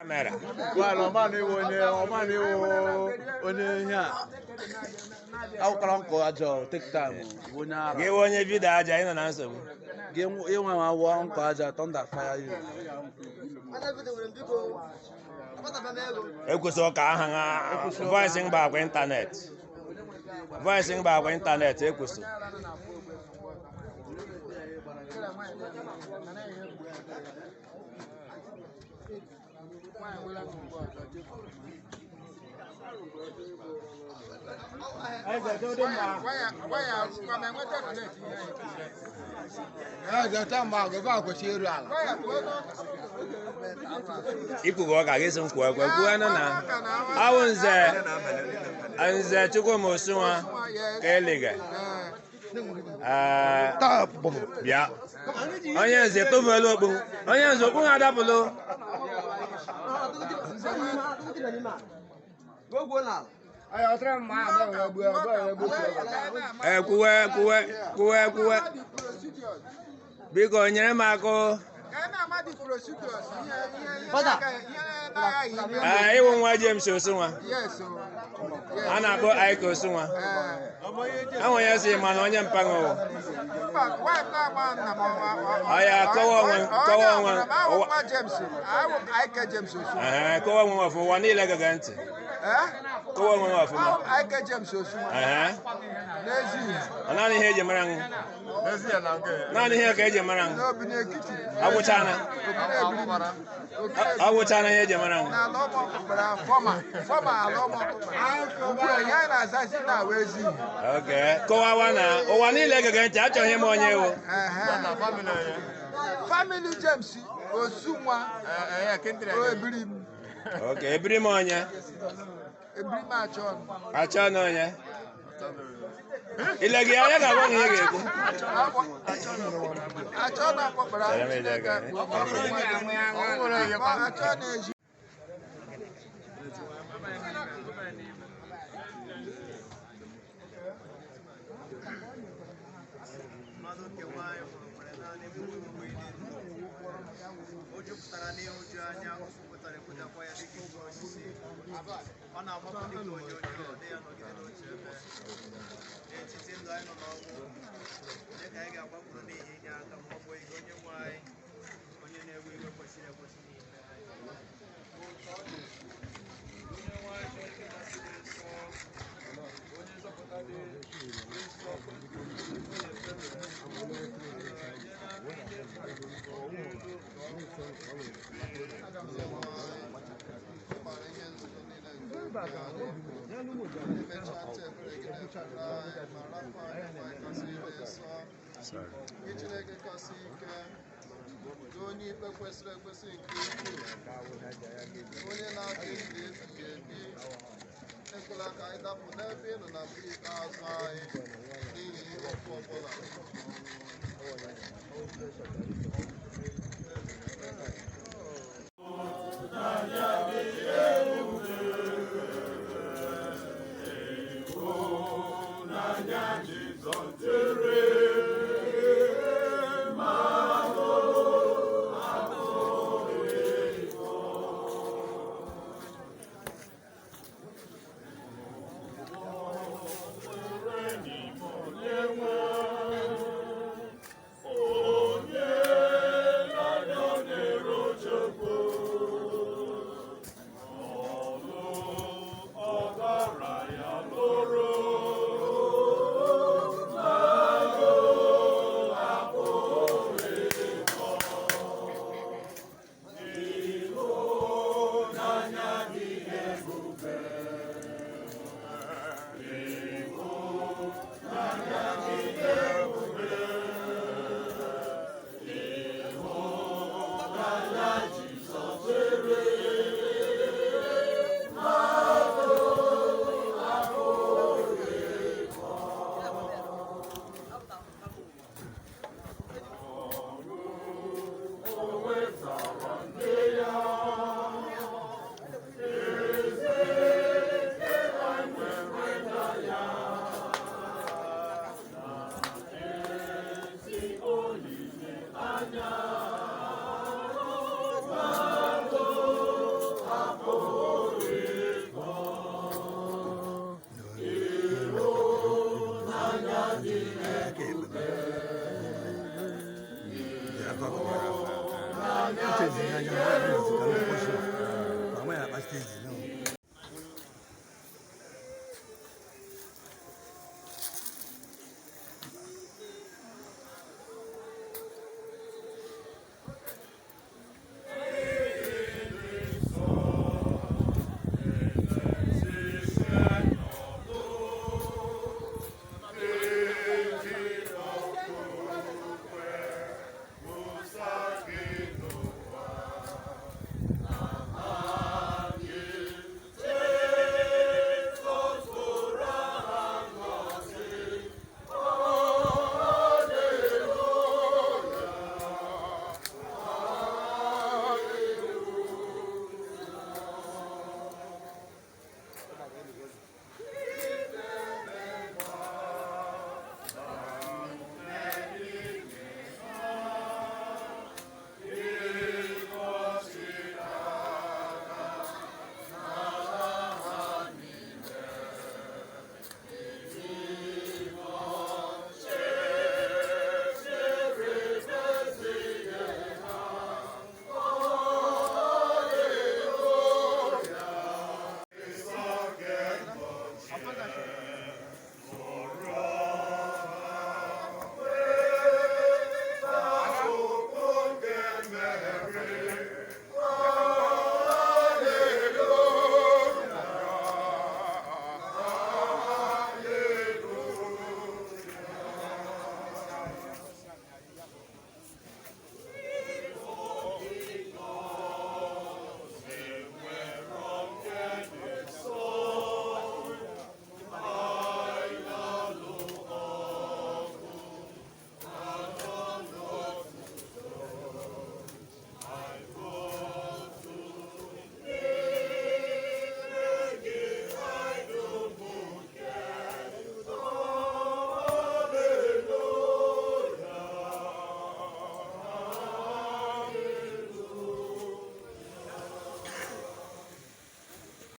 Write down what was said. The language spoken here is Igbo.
mere Well, Omani onye ihe a akwụkwara nkọ ajọ take time onye ara gị onye vidio aja ị nọ na nsogbu gị inwe ma wụọ nkọ aja thunder fire you ekwesịrị ka aha ha voice mgba akwa ịntanetị ekwesịrị ikwugo ọ ga gị sị nkwu ekwe kwuo na awụ nze Chukwuma Osunwa ka eliga bịa onye nze tụfuelu okpu onye nze okpu ha adapụlụ kwuwe biko nyere m aka ịwụ nwa James Osunwa a na-akpọ Ike Osunwa enwe ya si mana onye mpaghara ọya kọwa onwe ọfụ ụwa niile gaga ntị kọwa onwe ọfụma ọ naanị ihe eji mara nwụ naanị ihe ka eji mara nwụ agwụchana ihe eji mara nwụ kọwawa na ụwa niile gaga ntị achọghị m onye ewu family James Osunwa ebiri m onye achọ na onye ile gị anya ga-agwa na ihe ga-ekwu o jupụtara n'ịhụju anya o kwupụtara ekwujakwa ya dịka ihe osisi ọ na-agbapụ dịka onyonyo dị ya nọgide n'otu ebe n'etiti ndụ anyị nọ n'ọnwụ onye ka anyị ga-agbapụrụ n'ihi inye aka ma ọ bụ ihe onye nwe anyị onye na-ewe iwe kwesịrị ekwesị n'ime onye nwe anyị Chineke masịrị nsọ onye nzọpụta dị nsọ Chineke kasị ike onye ikpe kwesịrị ekwesị nke ukwuu onye na-adị ndụ ebighị ebi ekwela ka anyị dapụ n'ebe ị nọ na mgbe ikpeazụ anyị n'ihi ihe ọkụ ọbụla n'anya